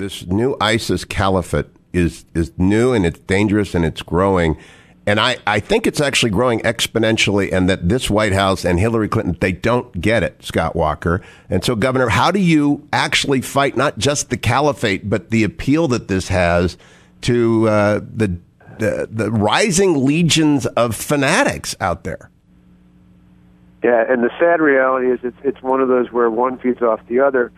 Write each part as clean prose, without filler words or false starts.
this new ISIS caliphate is new and it's dangerous and it's growing. And I think it's actually growing exponentially, and that this White House and Hillary Clinton, they don't get it, Scott Walker. And so, Governor, how do you actually fight not just the caliphate, but the appeal that this has to the rising legions of fanatics out there? Yeah, and the sad reality is it's one of those where one feeds off the other.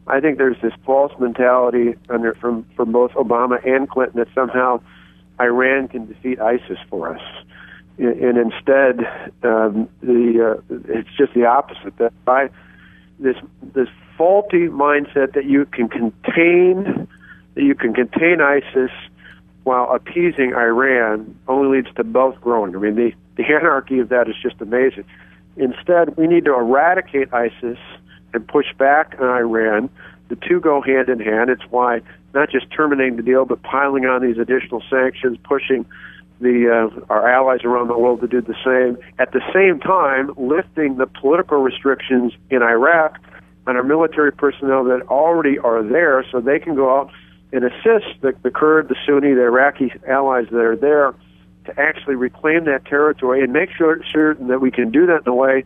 I think there's this false mentality from both Obama and Clinton that somehow Iran can defeat ISIS for us, and instead, it's just the opposite. That by this faulty mindset that you can contain ISIS while appeasing Iran only leads to both growing. I mean, the anarchy of that is just amazing. Instead, we need to eradicate ISIS and push back on Iran. The two go hand in hand. It's why not just terminating the deal, but piling on these additional sanctions, pushing our allies around the world to do the same. At the same time, lifting the political restrictions in Iraq on our military personnel that already are there, so they can go out and assist the Kurd, the Sunni, the Iraqi allies that are there to actually reclaim that territory and make sure that we can do that in a way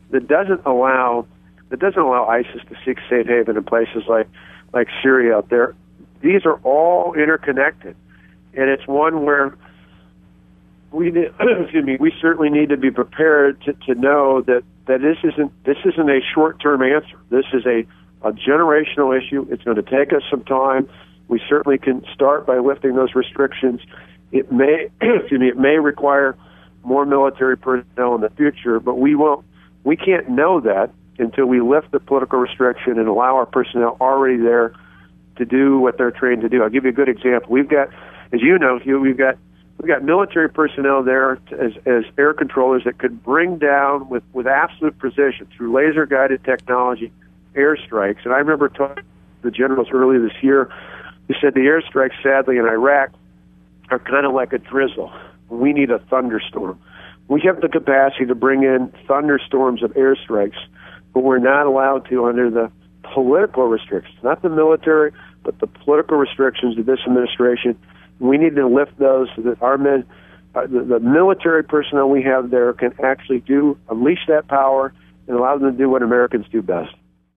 that doesn't allow ISIS to seek safe haven in places like Syria out there. These are all interconnected, and it's one where we certainly need to be prepared to know that this isn't a short-term answer. This is a generational issue. It's going to take us some time. We certainly can start by lifting those restrictions. It may require more military personnel in the future, but we can't know that until we lift the political restriction and allow our personnel already there to do what they're trained to do. I'll give you a good example. We've got, as you know, Hugh, we've got military personnel there as air controllers that could bring down with absolute precision through laser-guided technology airstrikes. And I remember talking to the generals earlier this year who said the airstrikes, sadly, in Iraq are kind of like a drizzle. We need a thunderstorm. We have the capacity to bring in thunderstorms of airstrikes, but we're not allowed to under the political restrictions, not the military, but the political restrictions of this administration. We need to lift those so that our men, the military personnel we have there, can actually unleash that power and allow them to do what Americans do best.